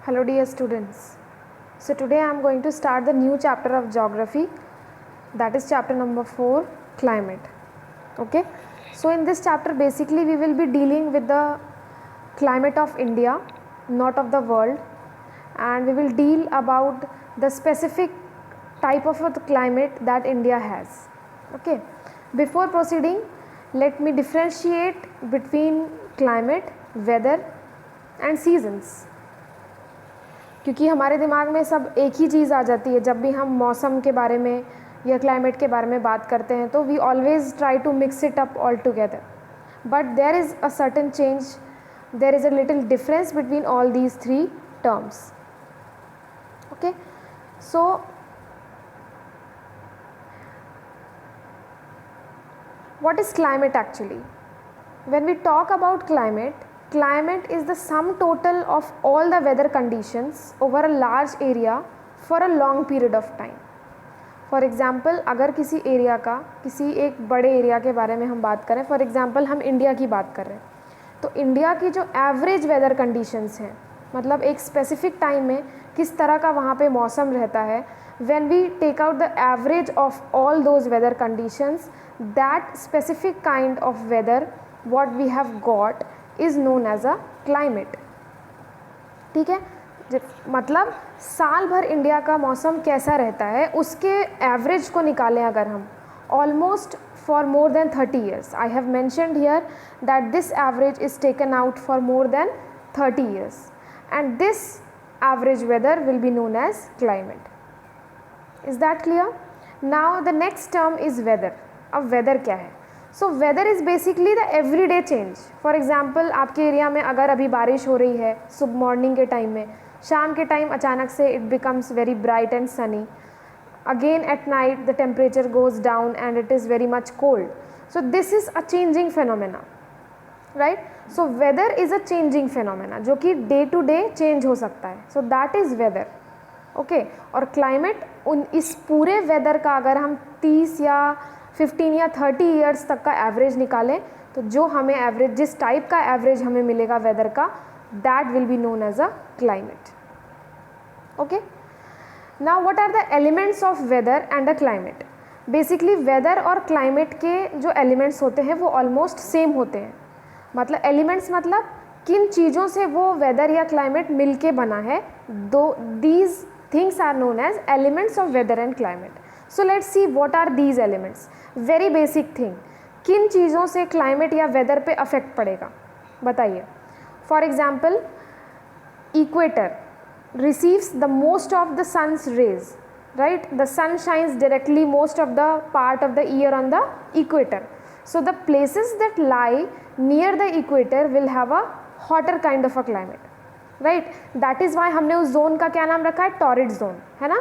Hello dear students. So today I am going to start the new chapter of geography, that is chapter number 4, climate. Okay. So in this chapter basically we will be dealing with the climate of India, not of the world, and we will deal about the specific type of the climate that India has. Okay. Before proceeding, let me differentiate between climate, weather and seasons. क्योंकि हमारे दिमाग में सब एक ही चीज़ आ जाती है जब भी हम मौसम के बारे में या क्लाइमेट के बारे में बात करते हैं, तो we always try to mix it up all together, but there is a certain change, there is a little difference between all these three terms. Okay, so what is climate actually? When we talk about climate is the sum total of all the weather conditions over a large area for a long period of time. For example, अगर किसी area का, किसी एक बड़े area के बारे में हम बात करें, फॉर एग्जाम्पल हम इंडिया की बात कर रहे हैं, तो इंडिया की जो एवरेज वेदर कंडीशंस हैं, मतलब एक स्पेसिफिक टाइम में किस तरह का वहाँ पे मौसम रहता है, when we take out the average of all those weather conditions, that specific kind of weather what we have got is known as a climate. ठीक है, मतलब साल भर इंडिया का मौसम कैसा रहता है उसके एवरेज को निकालें अगर हम, almost for more than 30 years. I have mentioned here that this average is taken out for more than 30 years and this average weather will be known as climate. Is that clear? Now the next term is weather. अब weather क्या है? So weather is basically the everyday change. For example, आपके area में अगर अभी बारिश हो रही है सुबह मॉर्निंग के टाइम में, शाम के टाइम अचानक से it becomes very bright and sunny. Again at night the temperature goes down and it is very much cold. So this is a changing phenomena, right? So weather is a changing phenomena जो कि day to day change हो सकता है. So that is weather. Okay और climate इस पूरे weather का अगर हम 30 या 15 या 30 ईयर्स तक का एवरेज निकालें, तो जो हमें एवरेज, जिस टाइप का एवरेज हमें मिलेगा वेदर का, that will be known as a climate. Okay, now what are the elements of weather and the climate? Basically weather और क्लाइमेट के जो एलिमेंट्स होते हैं वो ऑलमोस्ट सेम होते हैं. मतलब एलिमेंट्स मतलब किन चीज़ों से वो वेदर या क्लाइमेट मिलके बना है, दो these things are known as elements of weather and climate. So let's see what are these elements. Very basic thing, किन चीज़ों से climate या weather पे affect पड़ेगा बताइए. For example, equator receives the most of the sun's rays, right? The sun shines directly most of the part of the year on the equator. So the places that lie near the equator will have a hotter kind of a climate, right. That is why हमने उस zone का क्या नाम रखा है, torrid zone, है ना.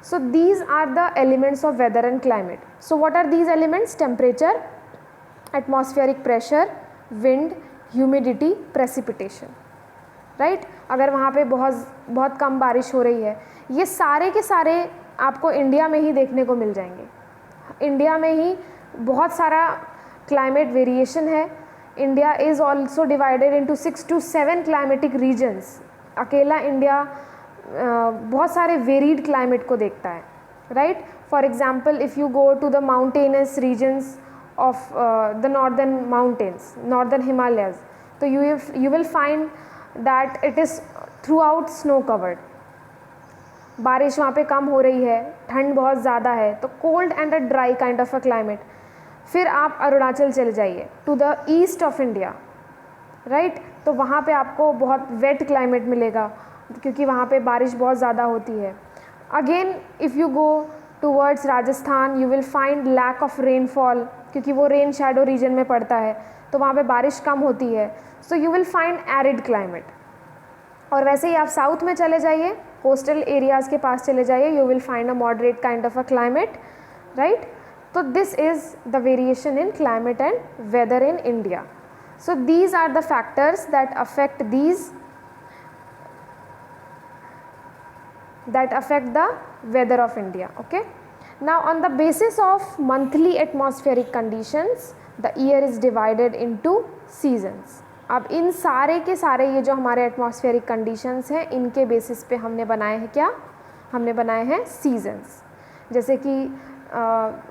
So these are the elements of weather and climate. So what are these elements? Temperature, atmospheric pressure, wind, humidity, precipitation, right. अगर वहाँ पे बहुत कम बारिश हो रही है, ये सारे के सारे आपको इंडिया में ही देखने को मिल जाएंगे. इंडिया में ही बहुत सारा क्लाइमेट वेरिएशन है. India is also divided into 6 to 7 climatic regions. अकेला इंडिया बहुत सारे वेरीड क्लाइमेट को देखता है, right. For example, if you go to the mountainous regions of the northern mountains, northern Himalayas, तो you will find that it is throughout snow covered. बारिश वहाँ पे कम हो रही है, ठंड बहुत ज़्यादा है, तो cold and a dry kind of a climate. फिर आप अरुणाचल चले जाइए, to the east of India, right. तो वहाँ पे आपको बहुत वेट क्लाइमेट मिलेगा क्योंकि वहाँ पे बारिश बहुत ज़्यादा होती है. Again if you go towards Rajasthan, you will find lack of rainfall क्योंकि वो रेन शैडो रीजन में पड़ता है, तो वहाँ पे बारिश कम होती है. So you will find arid climate. और वैसे ही आप साउथ में चले जाइए, कोस्टल एरियाज़ के पास चले जाइए, you will find a moderate kind of a climate, right. So this is the variation in climate and weather in India. So these are the factors that affect the weather of India. Okay. Now on the basis of monthly atmospheric conditions, the year is divided into seasons. अब इन सारे के सारे ये जो हमारे atmospheric conditions हैं, इनके basis पे हमने बनाए हैं क्या, हमने बनाए हैं सीजन्स। जैसे कि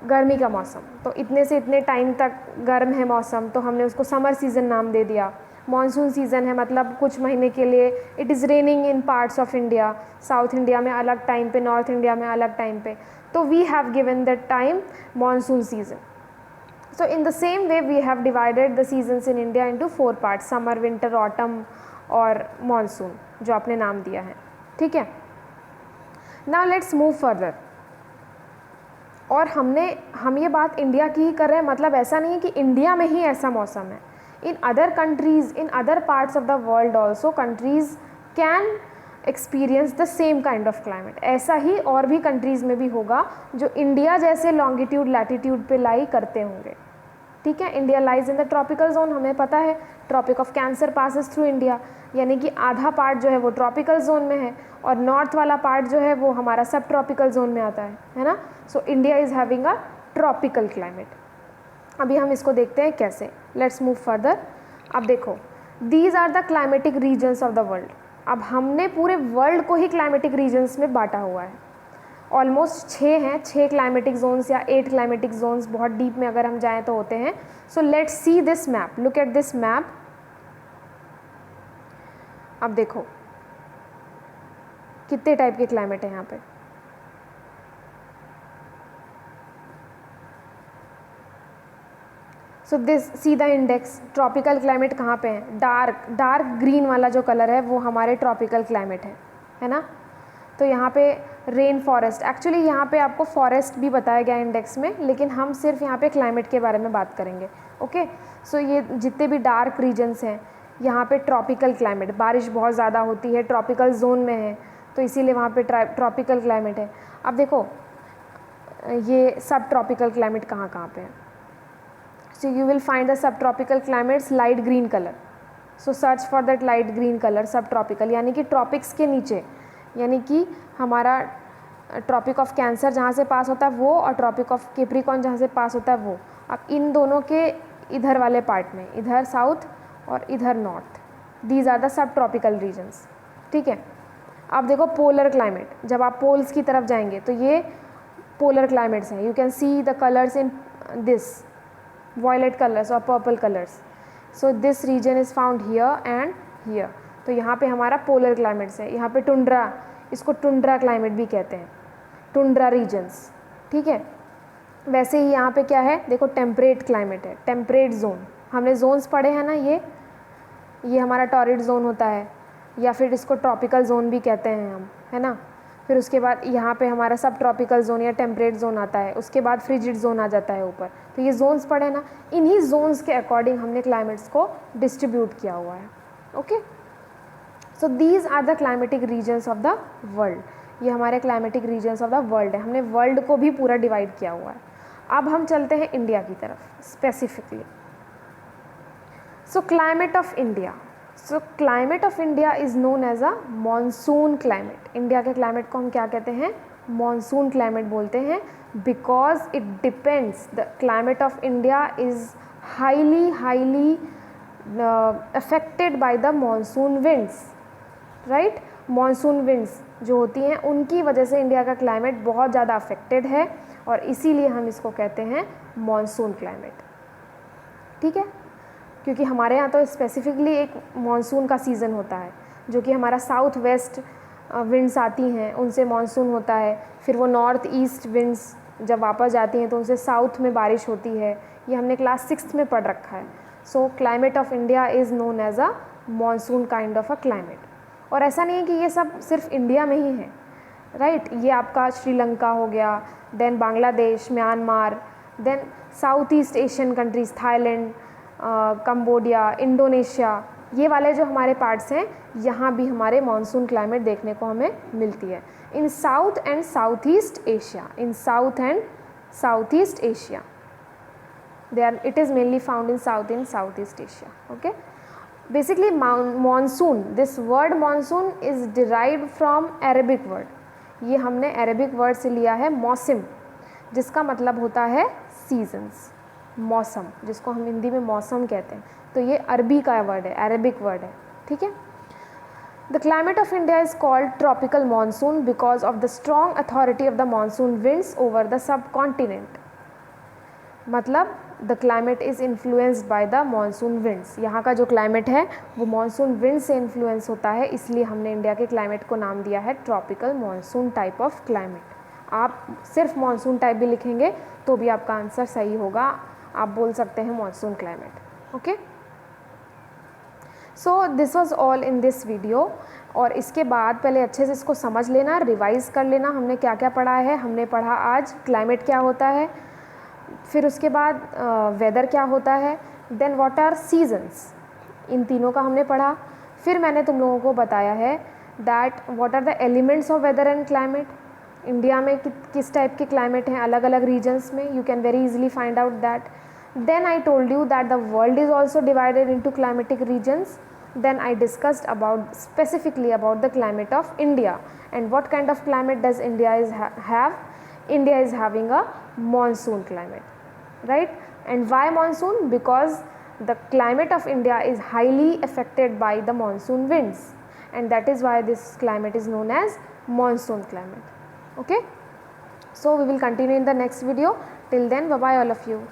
गर्मी का मौसम, तो इतने से इतने टाइम तक गर्म है मौसम, तो हमने उसको समर सीज़न नाम दे दिया। मॉनसून सीज़न है मतलब कुछ महीने के लिए it is raining in parts of India, south India में अलग टाइम पे, नॉर्थ इंडिया में अलग टाइम पे, तो we have given that time monsoon season. So in the same way we have divided the seasons in India into 4 parts, summer, winter, autumn और monsoon, जो आपने नाम दिया है, ठीक है। Now let's move further। और हम ये बात इंडिया की ही कर रहे हैं, मतलब ऐसा नहीं है कि इंडिया में ही ऐसा मौसम है। In other countries, in other parts of the world also countries can experience the same kind of climate. ऐसा ही और भी कंट्रीज़ में भी होगा जो इंडिया जैसे लॉन्गिट्यूड लैटिट्यूड पे लाई करते होंगे, ठीक है। India lies in the tropical zone, हमें पता है tropic of cancer passes through India, यानी कि आधा पार्ट जो है वो ट्रॉपिकल जोन में है और नॉर्थ वाला पार्ट जो है वो हमारा सब ट्रॉपिकल जोन में आता है ना। So India is having a tropical climate. अभी हम इसको देखते हैं कैसे। Let's move further. अब देखो, these are the climatic regions of the world. अब हमने पूरे वर्ल्ड को ही क्लाइमेटिक रीजन्स में बांटा हुआ है। ऑलमोस्ट 6 हैं, 6 क्लाइमेटिक जोन्स या 8 क्लाइमेटिक जोन्स, बहुत डीप में अगर हम जाएँ तो होते हैं। So let's see this map, look at this map. अब देखो कितने टाइप के क्लाइमेट है यहाँ पे। So this see the index, tropical climate कहाँ पे है, डार्क ग्रीन वाला जो कलर है वो हमारे ट्रॉपिकल क्लाइमेट है ना। तो यहाँ पे रेन फॉरेस्ट, एक्चुअली यहाँ पे आपको फॉरेस्ट भी बताया गया इंडेक्स में, लेकिन हम सिर्फ यहाँ पे क्लाइमेट के बारे में बात करेंगे, ओके। सो ये जितने भी डार्क रीजन्स हैं यहाँ पे ट्रॉपिकल क्लाइमेट, बारिश बहुत ज़्यादा होती है, ट्रॉपिकल जोन में है, तो इसीलिए वहाँ पे ट्रॉपिकल क्लाइमेट है। अब देखो ये सब ट्रॉपिकल क्लाइमेट कहाँ कहाँ पे है। So you will find the sub tropical climates light green colour. So search for that light green colour, सब ट्रॉपिकल, यानी कि ट्रॉपिक्स के नीचे, यानी कि हमारा ट्रॉपिक ऑफ कैंसर जहाँ से पास होता है वो, और ट्रॉपिक ऑफ कैप्रिकॉर्न जहाँ से पास होता है वो। अब इन दोनों के इधर वाले पार्ट में, इधर साउथ और इधर north, these are the subtropical regions, ठीक है। अब देखो पोलर क्लाइमेट, जब आप पोल्स की तरफ जाएंगे तो ये पोलर क्लाइमेट्स हैं। You can see the colours in this violet colours और purple colours. So this region is found here and here. तो यहाँ पे हमारा पोलर क्लाइमेट्स है। यहाँ पे टुंड्रा, इसको टुंड्रा क्लाइमेट भी कहते हैं, टुंड्रा रीजन्स, ठीक है। वैसे ही यहाँ पे क्या है, देखो टेम्परेट क्लाइमेट है, टेम्परेट जोन। हमने जोन्स पढ़े हैं ना, ये हमारा टॉरिड जोन होता है, या फिर इसको ट्रॉपिकल जोन भी कहते हैं हम, है ना। फिर उसके बाद यहाँ पे हमारा सब ट्रॉपिकल जोन या टेम्परेट जोन आता है, उसके बाद फ्रिजिड जोन आ जाता है ऊपर। तो ये जोन्स पढ़े ना, इन्हीं जोन्स के अकॉर्डिंग हमने क्लाइमेट्स को डिस्ट्रीब्यूट किया हुआ है, okay. So these are the climatic regions of the world. ये हमारे climatic regions of the world है, हमने वर्ल्ड को भी पूरा डिवाइड किया हुआ है। अब हम चलते हैं इंडिया की तरफ specifically. So climate of India, so climate of India is known as a monsoon climate. India के क्लाइमेट को हम क्या कहते हैं, मॉनसून क्लाइमेट बोलते हैं, because it depends, the climate of India is highly affected by the monsoon winds, right. Monsoon winds जो होती हैं उनकी वजह से इंडिया का क्लाइमेट बहुत ज़्यादा अफेक्टेड है, और इसीलिए हम इसको कहते हैं मॉनसून क्लाइमेट, ठीक है। क्योंकि हमारे यहाँ तो स्पेसिफिकली एक मॉनसून का सीज़न होता है, जो कि हमारा साउथ वेस्ट विंड्स आती हैं उनसे मॉनसून होता है, फिर वो नॉर्थ ईस्ट विंड्स जब वापस जाती हैं तो उनसे साउथ में बारिश होती है। ये हमने क्लास 6th में पढ़ रखा है। So climate of India is known as a monsoon kind of a climate. और ऐसा नहीं है कि ये सब सिर्फ इंडिया में ही है, राइट। ये आपका श्रीलंका हो गया, then Bangladesh, Myanmar, then south east Asian countries, Thailand, Cambodia, Indonesia, ये वाले जो हमारे पार्ट्स हैं यहाँ भी हमारे मॉनसून क्लाइमेट देखने को हमें मिलती है। In South and South East Asia, in South and South East Asia, it is mainly found in South East Asia, okay. Basically monsoon, this word monsoon is derived from Arabic word। ये हमने Arabic word से लिया है मौसम, जिसका मतलब होता है सीजन्स, मौसम, जिसको हम हिंदी में मौसम कहते हैं, तो ये अरबी का वर्ड है, अरेबिक वर्ड है, ठीक है। The climate of India is called tropical monsoon because of the strong authority of the monsoon winds over the subcontinent. मतलब the climate is influenced by the monsoon winds. यहाँ का जो climate है वो monsoon wind से influence होता है, इसलिए हमने इंडिया के climate को नाम दिया है tropical monsoon type of climate. आप सिर्फ monsoon type भी लिखेंगे तो भी आपका आंसर सही होगा, आप बोल सकते हैं monsoon climate. Okay? So this was all in this video. और इसके बाद पहले अच्छे से इसको समझ लेना, रिवाइज़ कर लेना हमने क्या क्या पढ़ा है। हमने पढ़ा आज क्लाइमेट क्या होता है, फिर उसके बाद वेदर क्या होता है, देन व्हाट आर सीजन्स, इन तीनों का हमने पढ़ा। फिर मैंने तुम लोगों को बताया है that what are the elements of weather and climate. India में किस टाइप के क्लाइमेट हैं अलग अलग रीजन्स में, you can very easily find out that. Then I told you that the world is also divided into climatic regions. Then I discussed specifically about the climate of India and what kind of climate does India have. India is having a monsoon climate, right? And why monsoon? Because the climate of India is highly affected by the monsoon winds, and that is why this climate is known as monsoon climate. Okay, so we will continue in the next video. Till then, bye bye all of you.